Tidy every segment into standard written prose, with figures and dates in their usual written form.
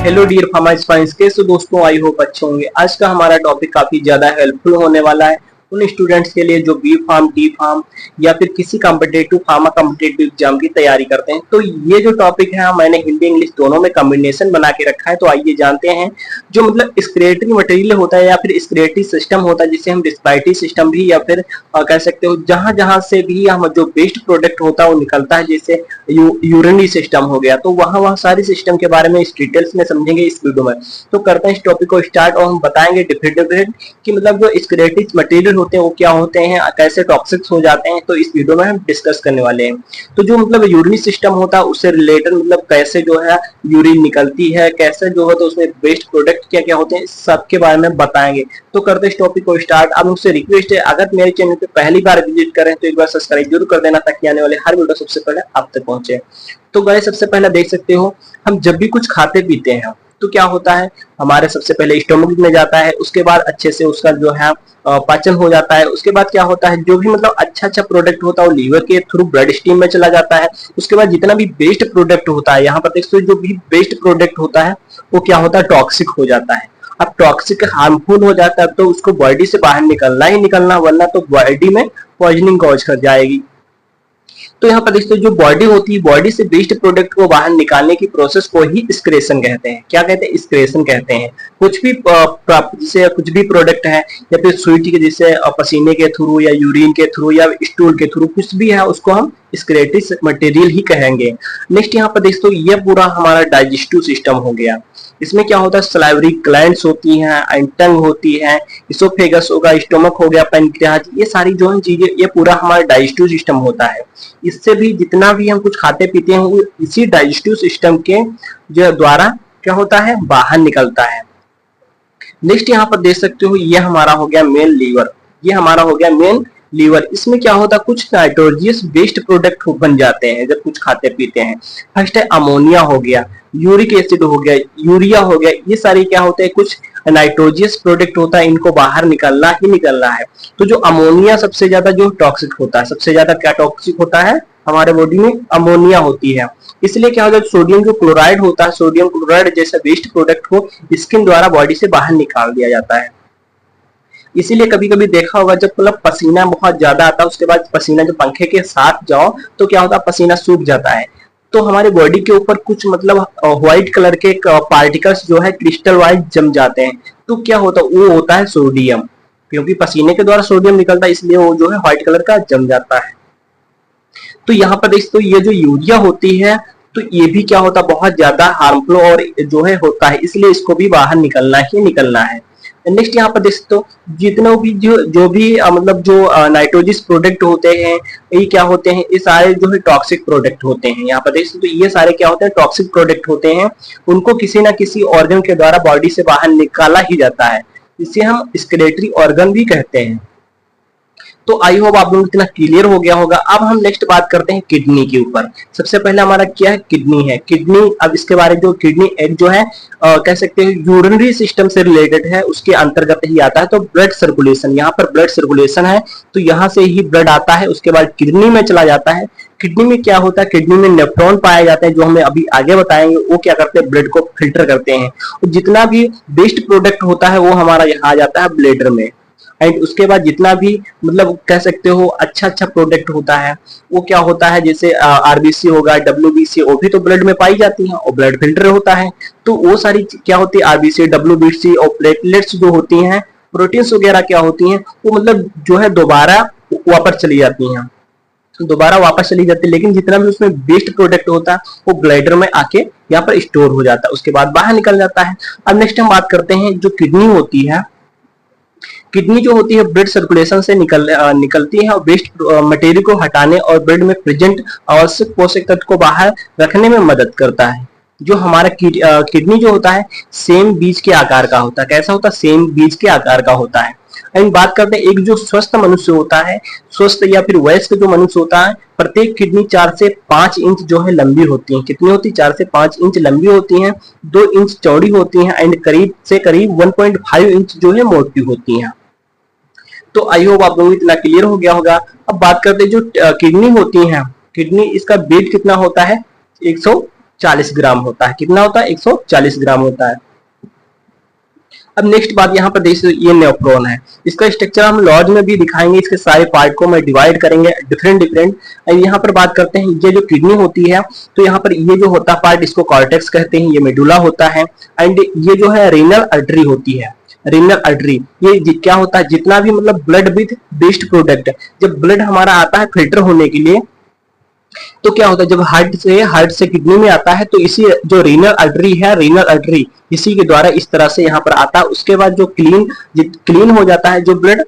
Hello dear pharma science के दोस्तों, I hope अच्छे होंगे। आज का हमारा टॉपिक काफी ज्यादा हेल्पफुल होने वाला है उन स्टूडेंट्स के लिए जो बी फार्म, डी फार्म या फिर किसी कॉम्पिटेटिव फार्मा कॉम्पिटेटिव एग्जाम की तैयारी करते हैं। तो ये जो टॉपिक है मैंने हिंदी इंग्लिश दोनों में कॉम्बिनेशन बना के रखा है। तो आइए जानते हैं जो मतलब स्क्रेटरी मटेरियल होता है या फिर स्क्रेटरी सिस्टम होता है, जिसे हम रिस्पायरेटरी सिस्टम भी या फिर कह सकते हो, जहां जहां से भी हम जो वेस्ट प्रोडक्ट होता है वो निकलता है, जैसे यूरिनरी सिस्टम हो गया। तो वहां सारी सिस्टम के बारे में इस डिटेल्स में समझेंगे इस वीडियो में। तो करते हैं इस टॉपिक को स्टार्ट और हम बताएंगे डिफरेंट कि मतलब जो स्क्रेटरी मटेरियल होते हैं वो क्या होते हैं, कैसे टॉक्सिक हो जाते हैं। तो इस वीडियो में हम डिस्कस करने वाले हैं। तो जो मतलब यूरिनरी सिस्टम होता है उससे रिलेटेड मतलब कैसे जो है यूरिन निकलती है, कैसे जो है तो उसमें वेस्ट प्रोडक्ट क्या क्या होते हैं, सबके बारे में बताएंगे। तो करते हैं इस टॉपिक को स्टार्ट। अब मुझसे रिक्वेस्ट है, अगर मेरे चैनल पे पहली बार विजिट करें तो एक बार सब्सक्राइब जरूर कर देना, ताकि आने वाले हर वीडियो सबसे पहले आप तक पहुंचे। तो गाइस सबसे पहले देख सकते हो, हम जब भी कुछ खाते पीते हैं तो क्या होता है, हमारे सबसे पहले स्टोमक में जाता है, उसके बाद अच्छे से उसका जो है पाचन हो जाता है। उसके बाद क्या होता है, जो भी मतलब अच्छा प्रोडक्ट होता है वो लीवर के थ्रू ब्लड स्ट्रीम में चला जाता है। उसके बाद जितना भी वेस्ट प्रोडक्ट होता है, यहाँ पर देखो जो भी वेस्ट प्रोडक्ट होता है वो क्या होता है, टॉक्सिक हो जाता है। अब टॉक्सिक हार्मफुल हो जाता है तो उसको बॉडी से बाहर निकलना ही निकलना, वरना तो बॉडी में पॉइजनिंग कॉज कर जाएगी। तो यहाँ पर देखते जो बॉडी होती है, बॉडी से वेस्ट प्रोडक्ट को बाहर निकालने की प्रोसेस को ही एक्सक्रेशन कहते हैं। क्या कहते हैं, एक्सक्रेशन कहते हैं। कुछ भी जैसे कुछ भी प्रोडक्ट है या फिर स्वीट के जैसे पसीने के थ्रू या यूरिन के थ्रू या स्टूल के थ्रू कुछ भी है, उसको हम एक्सक्रेटरी मटेरियल ही कहेंगे। नेक्स्ट यहाँ पर देखते ये पूरा हमारा डाइजेस्टिव सिस्टम हो गया। इसमें क्या होता है, सलाइवरी ग्लैंड्स होती हैं, टंग होती है, इसोफेगस होगा, स्टोमक हो गया, पैनक्रियाज, ये सारी जो है चीजें, ये पूरा हमारा डाइजेस्टिव सिस्टम होता है। इससे भी जितना भी हम कुछ खाते पीते हैं वो इसी डाइजेस्टिव सिस्टम के जो द्वारा क्या होता है, बाहर निकलता है। नेक्स्ट यहाँ पर देख सकते हो, ये हमारा हो गया मेन लीवर। ये हमारा हो गया मेन लीवर। इसमें क्या होता है, कुछ नाइट्रोजियस वेस्ट प्रोडक्ट बन जाते हैं जब कुछ खाते पीते हैं। फर्स्ट है अमोनिया हो गया, यूरिक एसिड हो गया, यूरिया हो गया, ये सारे क्या होते हैं, कुछ नाइट्रोजियस प्रोडक्ट होता है, इनको बाहर निकलना ही निकलना है। तो जो अमोनिया सबसे ज्यादा जो टॉक्सिक होता है, सबसे ज्यादा क्या टॉक्सिक होता है हमारे बॉडी में, अमोनिया होती है। इसलिए क्या होता है, सोडियम जो क्लोराइड होता है, सोडियम क्लोराइड जैसा वेस्ट प्रोडक्ट को स्किन द्वारा बॉडी से बाहर निकाल दिया जाता है। इसीलिए कभी कभी देखा होगा, जब मतलब पसीना बहुत ज्यादा आता है, उसके बाद पसीना जो पंखे के साथ जाओ तो क्या होता है, पसीना सूख जाता है। तो हमारे बॉडी के ऊपर कुछ मतलब व्हाइट कलर के पार्टिकल्स जो है क्रिस्टल वाइज जम जाते हैं। तो क्या होता है, वो होता है सोडियम, क्योंकि पसीने के द्वारा सोडियम निकलता है, इसलिए वो जो है व्हाइट कलर का जम जाता है। तो यहाँ पर देखो, ये जो यूरिया होती है तो ये भी क्या होता है, बहुत ज्यादा हार्मफुल और जो है होता है, इसलिए इसको भी बाहर निकलना ही निकलना है। नेक्स्ट यहाँ पर देख सकते हो, जितना भी जो भी मतलब जो नाइट्रोजियस प्रोडक्ट होते हैं, ये क्या होते हैं, ये सारे जो है टॉक्सिक प्रोडक्ट होते हैं। यहाँ पर देख सकते हो, ये सारे क्या होते हैं, टॉक्सिक प्रोडक्ट होते हैं। उनको किसी ना किसी ऑर्गन के द्वारा बॉडी से बाहर निकाला ही जाता है, इसे हम एक्सक्रीटरी ऑर्गन भी कहते हैं। तो आई होप आप लोगों को इतना क्लियर हो गया होगा। अब हम नेक्स्ट बात करते हैं किडनी के ऊपर। सबसे पहले हमारा क्या है, किडनी है। किडनी, अब इसके बारे में जो किडनी एक जो है कह सकते हैं यूरिनरी सिस्टम से रिलेटेड है, उसके अंतर्गत ही आता है। तो ब्लड सर्कुलेशन, यहाँ पर ब्लड सर्कुलेशन है तो यहाँ से ही ब्लड आता है, उसके बाद किडनी में चला जाता है। किडनी में क्या होता है, किडनी में नेफ्रॉन पाए जाते हैं, जो हमें अभी आगे बताएंगे। वो क्या करते हैं, ब्लड को फिल्टर करते हैं, और जितना भी वेस्ट प्रोडक्ट होता है वो हमारा यहाँ आ जाता है ब्लैडर में। एंड उसके बाद जितना भी मतलब कह सकते हो अच्छा प्रोडक्ट होता है वो क्या होता है, जैसे आरबीसी होगा, डब्ल्यूबीसी, वो भी तो ब्लड में पाई जाती है और ब्लड फिल्टर होता है। तो वो सारी क्या होती है, आरबीसी, डब्ल्यूबीसी और प्लेटलेट्स जो होती हैं, प्रोटीन्स वगैरह क्या होती हैं, वो मतलब जो है दोबारा वापस चली जाती हैं, दोबारा वापस चली जाती है। लेकिन जितना भी उसमें वेस्ट प्रोडक्ट होता है वो ब्लैडर में आके यहाँ पर स्टोर हो जाता है, उसके बाद बाहर निकल जाता है। अब नेक्स्ट हम बात करते हैं जो किडनी होती है। किडनी जो होती है ब्लड सर्कुलेशन से निकलती है और वेस्ट मटेरियल को हटाने और ब्लड में प्रेजेंट आवश्यक पोषक तत्व को बाहर रखने में मदद करता है। जो हमारा किडनी जो होता है सेम बीज के आकार का होता है। कैसा होता है, सेम बीज के आकार का होता है। एंड बात करते हैं एक जो स्वस्थ मनुष्य होता है, स्वस्थ या फिर वयस्क जो मनुष्य होता है, प्रत्येक किडनी 4 से 5 इंच जो है लंबी होती है। कितनी होती है, 4 से 5 इंच लंबी होती हैं, 2 इंच चौड़ी होती हैं, एंड करीब से करीब 1.5 इंच जो है मोटी होती हैं। तो आई होप आप लोगों को इतना क्लियर हो गया होगा। अब बात करते हैं जो किडनी होती है, किडनी, इसका वेट कितना होता है, 100 140 ग्राम होता है। कितना होता है? 140 ग्राम होता है। अब नेक्स्ट बात यहाँ पर देखिए, ये नेफ्रॉन है। इसका स्ट्रक्चर हम लॉज में भी दिखाएंगे, इसके सारे पार्ट को मैं डिवाइड करेंगे डिफरेंट डिफरेंट। यहाँ पर बात करते हैं, ये जो किडनी होती है, तो यहाँ पर ये जो होता है पार्ट, इसको कॉर्टेक्स कहते हैं, ये मेडुला होता है। एंड ये जो है रीनल आर्टरी होती है। रीनल आर्टरी ये क्या होता है, जितना भी मतलब ब्लड विद वेस्ट प्रोडक्ट, जब ब्लड हमारा आता है फिल्टर होने के लिए, तो क्या होता है जब हार्ट से किडनी में आता है, तो इसी जो रीनल आर्टरी है, रीनल आर्टरी इसी के द्वारा इस तरह से यहाँ पर आता है। उसके बाद जो क्लीन हो जाता है जो ब्लड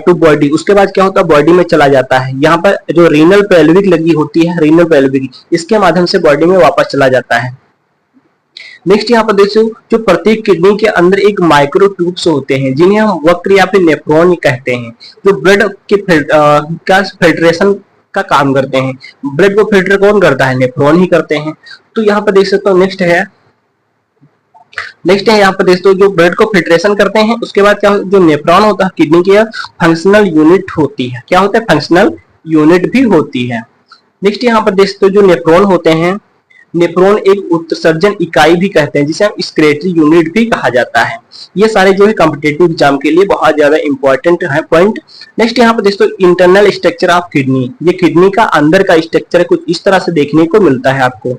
टू बॉडी, उसके बाद क्या होता है बॉडी में चला जाता है। यहाँ पर जो रीनल पेल्विक लगी होती है, रीनल पेल्विक, इसके माध्यम से बॉडी में वापस चला जाता है। नेक्स्ट यहाँ पर देखो, जो प्रत्येक किडनी के अंदर एक माइक्रो ट्यूब्स होते हैं, जिन्हें हम वक्र या फिर नेफ्रॉन कहते हैं, जो ब्लड के फिल्ट्रेशन का काम करते हैं। ब्लड को फिल्टर कौन करता है? नेफ्रॉन ही करते हैं। तो यहाँ पर देख सकते हो नेक्स्ट है यहाँ पर देख दो, जो ब्लड को फिल्ट्रेशन करते हैं, उसके बाद क्या जो नेफ्रॉन होता है किडनी की फंक्शनल यूनिट होती है। क्या होता है? फंक्शनल यूनिट भी होती है। नेक्स्ट यहाँ पर देख सकते हो, जो नेफ्रॉन होते हैं, नेफ्रॉन एक उत्सर्जन इकाई भी कहते हैं, जिसे हम एक्सक्रीटरी यूनिट भी कहा जाता है। ये सारे जो है कॉम्पिटिटिव एग्जाम के लिए बहुत ज्यादा इंपॉर्टेंट है पॉइंट। नेक्स्ट यहाँ पर देखो, इंटरनल स्ट्रक्चर ऑफ किडनी, ये किडनी का अंदर का स्ट्रक्चर कुछ इस तरह से देखने को मिलता है आपको।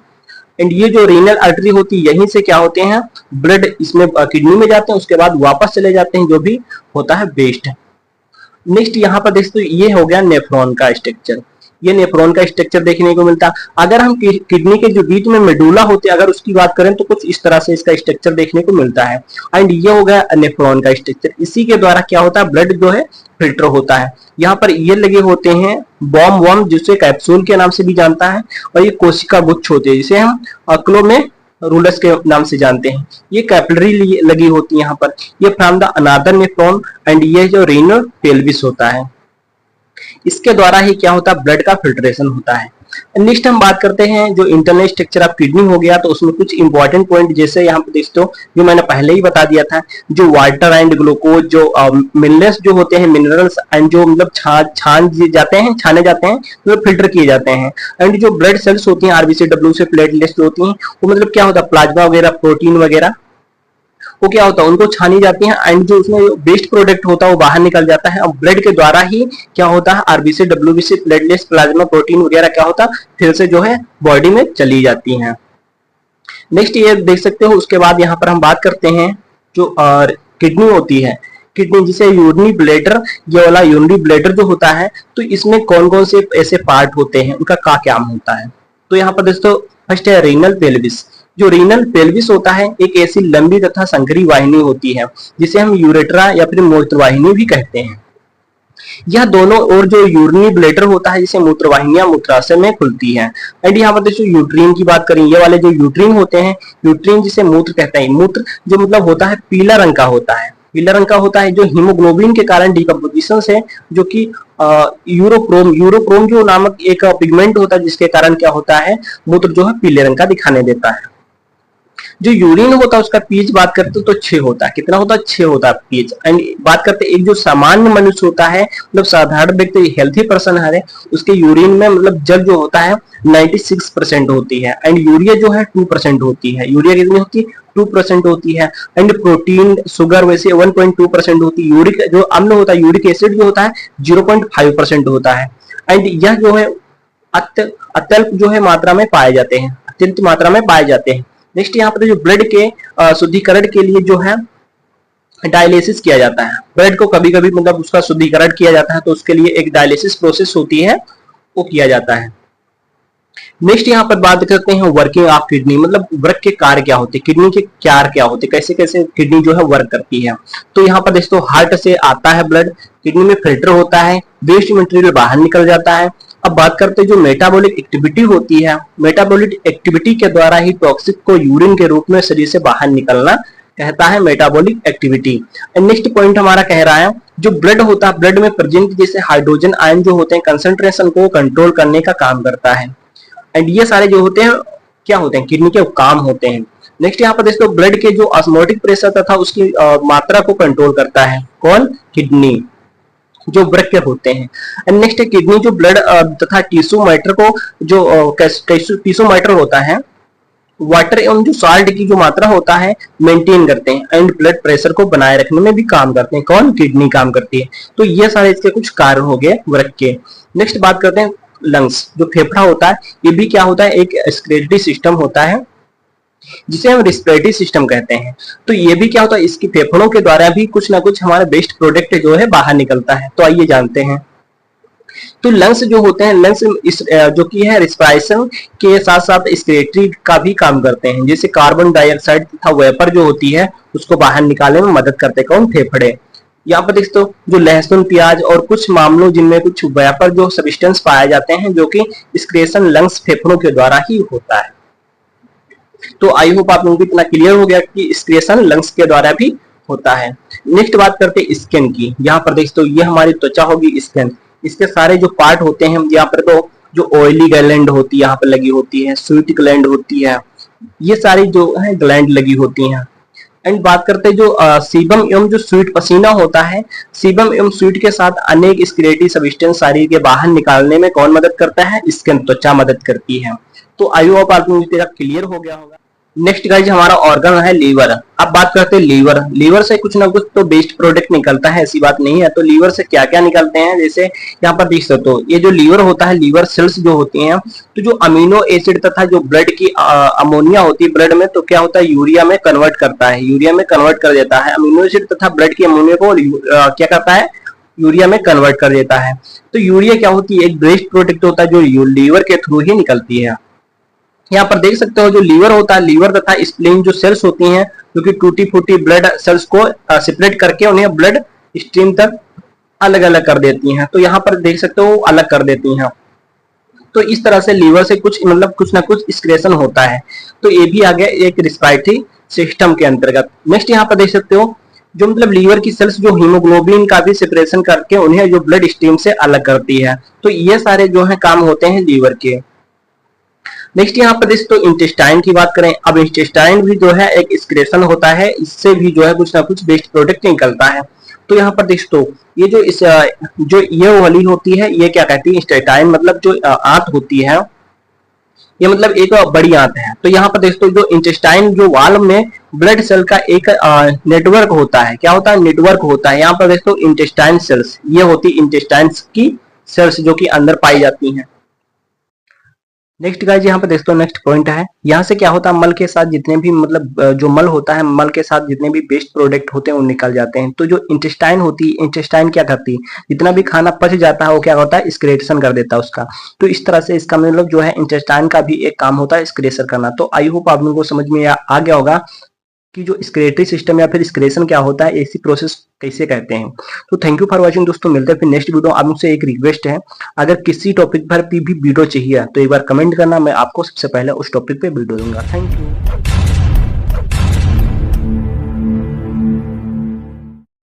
एंड ये जो रीनल आर्टरी होती है, यहीं से क्या होते हैं ब्लड इसमें किडनी में जाते हैं, उसके बाद वापस चले जाते हैं, जो भी होता है वेस्ट। नेक्स्ट यहाँ पर देखते हो, ये हो गया नेफ्रॉन का स्ट्रक्चर। ये नेफ्रॉन का स्ट्रक्चर देखने को मिलता है। अगर हम किडनी के जो बीच में मेडुला होती है, अगर उसकी बात करें, तो कुछ इस तरह से इसका स्ट्रक्चर देखने को मिलता है। एंड ये हो गया नेफ्रॉन का स्ट्रक्चर। इसी के द्वारा क्या होता है ब्लड जो है फिल्टर होता है। यहाँ पर ये लगे होते हैं बॉम्ब वॉर्म, जिसे कैप्सूल के नाम से भी जानता है, और ये कोशिका गुच्छ होते हैं, जिसे हम अक्लो में रूलस के नाम से जानते हैं। ये कैपिलरी लगी होती है यहाँ पर। ये from the another nephron, and ये जो रीनल पेल्विस होता है, इसके द्वारा ही क्या होता है ब्लड का फिल्ट्रेशन होता है। नेक्स्ट हम बात करते हैं, जो इंटरनल स्ट्रक्चर ऑफ किडनी हो गया, तो उसमें कुछ इंपॉर्टेंट पॉइंट, जैसे यहाँ पे देखते हो, जो मैंने पहले ही बता दिया था, जो वाटर एंड ग्लूकोज, जो मिनरल्स जो होते हैं, मिनरल्स एंड जो मतलब छाने जाते हैं, मतलब फिल्टर किए जाते हैं। एंड जो ब्लड सेल्स होती हैं, आरबीसी, डब्ल्यू से प्लेटलेट्स जो होती हैं, वो मतलब क्या होता है प्लाज्मा वगैरह, प्रोटीन वगैरह, वो क्या होता है उनको छानी जाती है। एंड जो उसमें वेस्ट प्रोडक्ट होता है वो बाहर निकल जाता है, और ब्लड के द्वारा ही क्या होता है RBC, WBC, platelets, plasma, protein वगैरह क्या होता है फिर से जो है बॉडी में चली जाती हैं। नेक्स्ट ये देख सकते हो, उसके बाद यहाँ पर हम बात करते हैं जो किडनी होती है, किडनी जिसे यूरिनरी ब्लैडर, ये वाला यूरिनरी ब्लैडर जो होता है, तो इसमें कौन कौन से ऐसे पार्ट होते हैं, उनका क्या होता है। तो यहाँ पर दोस्तों फर्स्ट है रीनल पेल्विस। जो रीनल पेल्विस होता है एक ऐसी लंबी तथा संकरी वाहिनी होती है, जिसे हम यूरेट्रा या फिर मूत्रवाहिनी भी कहते हैं। यह दोनों और जो यूरिनरी ब्लैडर होता है, जिसे मूत्रवाहिनियां मूत्राशय में खुलती है। एंड यहाँ पर देखो यूट्रीन की बात करें, ये वाले जो यूट्रीन होते हैं, यूट्रीन जिसे मूत्र कहते हैं, मूत्र जो मतलब होता है पीला रंग का होता है, पीला रंग का होता है, जो हीमोग्लोबिन के कारण डिकम्पोजिशन से, जो कि यूरोक्रोम जो नामक एक पिगमेंट होता है, जिसके कारण क्या होता है मूत्र जो है पीले रंग का दिखाने देता है। जो यूरिन होता है उसका पीएच बात करते हो तो 6 होता है। कितना होता है? 6 होता है पीएच। एंड बात करते हैं एक जो सामान्य मनुष्य होता है, मतलब साधारण व्यक्ति, हेल्थी पर्सन है, उसके यूरिन में मतलब जल जो होता है 96% होती है। एंड यूरिया जो है 2% होती है। यूरिया कितनी होती है? 2% होती है। एंड प्रोटीन, शुगर वैसे 1.2% होती है। यूरिक जो अम्ल होता है, यूरिक एसिड जो होता है 0.5% होता है। एंड यह जो है अत्यल्प जो है मात्रा में पाए जाते हैं, अत्यंत मात्रा में पाए जाते हैं। नेक्स्ट यहाँ पर जो ब्लड के शुद्धिकरण के लिए जो है डायलिसिस किया जाता है। ब्लड को कभी कभी मतलब उसका शुद्धिकरण किया जाता है, तो उसके लिए एक डायलिसिस प्रोसेस होती है, वो किया जाता है। नेक्स्ट यहाँ पर बात करते हैं वर्किंग ऑफ किडनी, मतलब वर्क के कार्य क्या होते हैं, किडनी के कार्य क्या होते हैं, कैसे कैसे किडनी जो है वर्क करती है। तो यहाँ पर दोस्तों हार्ट से आता है ब्लड, किडनी में फिल्टर होता है, वेस्ट मटेरियल बाहर निकल जाता है। अब बात करते हैं जो मेटाबॉलिक एक्टिविटी होती है, मेटाबॉलिक एक्टिविटी के द्वारा ही टॉक्सिक को यूरिन के रूप में शरीर से बाहर निकलना कहता है मेटाबॉलिक एक्टिविटी। नेक्स्ट पॉइंट हमारा कह रहा है जो ब्लड होता है, ब्लड में प्रेजेंट जैसे हाइड्रोजन आयन जो होते हैं कंसंट्रेशन को कंट्रोल करने का काम करता है। एंड ये सारे जो होते हैं क्या होते हैं, किडनी के काम होते हैं। नेक्स्ट यहाँ पर दोस्तों ब्लड के जो ऑस्मोटिक प्रेशर तथा उसकी मात्रा को कंट्रोल करता है कौन? किडनी, जो वृक्क होते हैं। एंड नेक्स्ट किडनी जो ब्लड तथा टिश्यू मैटर को जो टिश्यू मैटर होता है वाटर एवं जो सॉल्ट की जो मात्रा होता है मेंटेन करते हैं एंड ब्लड प्रेशर को बनाए रखने में भी काम करते हैं। कौन? किडनी काम करती है। तो ये सारे इसके कुछ कार्य हो गए वर्क के। नेक्स्ट बात करते हैं लंग्स। जो फेफड़ा होता है ये भी क्या होता है? एक रेस्पिरेटरी सिस्टम होता है जिसे हम रेस्पिरेटरी सिस्टम कहते हैं। तो ये भी क्या होता है? इसकी फेफड़ों के द्वारा भी कुछ ना कुछ हमारा वेस्ट प्रोडक्ट जो है बाहर निकलता है। तो आइए जानते हैं। तो लंग्स जो होते हैं, लंग्स इस जो कि है रिस्पिरेशन के साथ साथ एक्सक्रीटरी का भी काम करते हैं। जैसे कार्बन डाइऑक्साइड तथा वेपर जो होती है उसको बाहर निकालने में मदद करते हैं। कौन? फेफड़े। यहाँ पर देखते हो जो लहसुन, प्याज और कुछ मामलों जिनमें कुछ वेपर जो सब्सटेंस पाए जाते हैं जो कि एक्सक्रीशन लंग्स फेफड़ों के द्वारा ही होता है। तो आई होप आप लोगों को इतना क्लियर हो गया कि एक्सक्रीशन लंग्स के द्वारा भी होता है। नेक्स्ट बात करते हैं स्किन की। यहाँ पर देखते हो ये हमारी त्वचा होगी स्किन। इसके सारे जो पार्ट होते हैं यहाँ पर तो जो ऑयली ग्लैंड होती है यहाँ पर लगी होती है, स्वीट ग्लैंड होती है, ये सारी जो है ग्लैंड लगी होती हैं। एंड बात करते हैं जो सीबम एवं जो स्वीट पसीना होता है, सीबम एवं स्वीट के साथ अनेक एक्सक्रीटरी सब्सटेंस शरीर के बाहर निकालने में कौन मदद करता है? स्किन, त्वचा मदद करती है। तो आई होप आप लोगों को क्लियर हो गया होगा। नेक्स्ट गाइज हमारा ऑर्गन है लीवर। अब बात करते हैं लीवर। लीवर से कुछ ना कुछ तो वेस्ट प्रोडक्ट निकलता है, ऐसी बात नहीं है। तो लीवर से क्या क्या निकलते हैं? जैसे यहाँ पर देख सकते हो ये जो लीवर होता है, लीवर सेल्स जो होती हैं, तो जो अमीनो एसिड तथा जो ब्लड की अमोनिया होती है ब्लड में, तो क्या होता है? यूरिया में कन्वर्ट करता है, यूरिया में कन्वर्ट कर देता है। अमीनो एसिड तथा ब्लड की अमोनिया को क्या करता है? यूरिया में कन्वर्ट कर देता है। तो यूरिया क्या होती है? एक वेस्ट प्रोडक्ट होता है जो लीवर के थ्रू ही निकलती है। यहाँ पर देख सकते हो जो लीवर होता है, लीवर तथा स्प्लीन जो सेल्स होती हैं जो कि टूटी फूटी ब्लड सेल्स को सेपरेट करके उन्हें ब्लड स्ट्रीम तक अलग अलग कर देती हैं। तो यहाँ पर देख सकते हो अलग कर देती हैं। तो इस तरह से लीवर से कुछ मतलब कुछ ना कुछ एक्सक्रीशन होता है। तो ये भी आ गया एक रिस्पिरेटरी सिस्टम के अंतर्गत। नेक्स्ट यहाँ पर देख सकते हो जो मतलब लीवर की सेल्स जो हीमोग्लोबिन का भी सेपरेशन करके उन्हें जो ब्लड स्ट्रीम से अलग करती है। तो ये सारे जो है काम होते हैं लीवर के। नेक्स्ट यहाँ पर तो इंटेस्टाइन की बात करें। अब इंटेस्टाइन भी जो है एक एक्सक्रीशन होता है, इससे भी जो है कुछ ना कुछ वेस्ट प्रोडक्ट निकलता है। तो यहाँ पर दोस्तों ये जो इस जो ये वाली होती है ये क्या कहती है? इंटेस्टाइन मतलब जो आंत होती है, ये मतलब एक बड़ी आंत है। तो यहाँ पर दोस्तों जो इंटेस्टाइन जो वाल में ब्लड सेल का एक नेटवर्क होता है। क्या होता है? नेटवर्क होता है। यहाँ पर दोस्तों इंटेस्टाइन सेल्स ये होती इंटेस्टाइन की सेल्स जो कि अंदर पाई जाती हैं। नेक्स्ट गाइज यहाँ पे देखते हो नेक्स्ट पॉइंट है। यहाँ से क्या होता है? मल के साथ जितने भी मतलब जो मल होता है, मल के साथ जितने भी वेस्ट प्रोडक्ट होते हैं वो निकल जाते हैं। तो जो इंटेस्टाइन होती है, इंटेस्टाइन क्या करती है? जितना भी खाना पच जाता है वो क्या होता है? एक्सक्रीशन कर देता है उसका। तो इस तरह से इसका मतलब जो है इंटेस्टाइन का भी एक काम होता है एक्सक्रीशन करना। तो आई होप आप लोगों को समझ में आ गया होगा कि जो एक्सक्रीटरी सिस्टम या फिर एक्सक्रीशन क्या होता है, ऐसी प्रोसेस कैसे कहते हैं। तो थैंक यू फॉर वॉचिंग दोस्तों, मिलते हैं फिर नेक्स्ट वीडियो। आप मुझसे एक रिक्वेस्ट है, अगर किसी टॉपिक पर भी वीडियो चाहिए तो एक बार कमेंट करना, मैं आपको सबसे पहले उस टॉपिक पे वीडियो दूंगा। Thank you.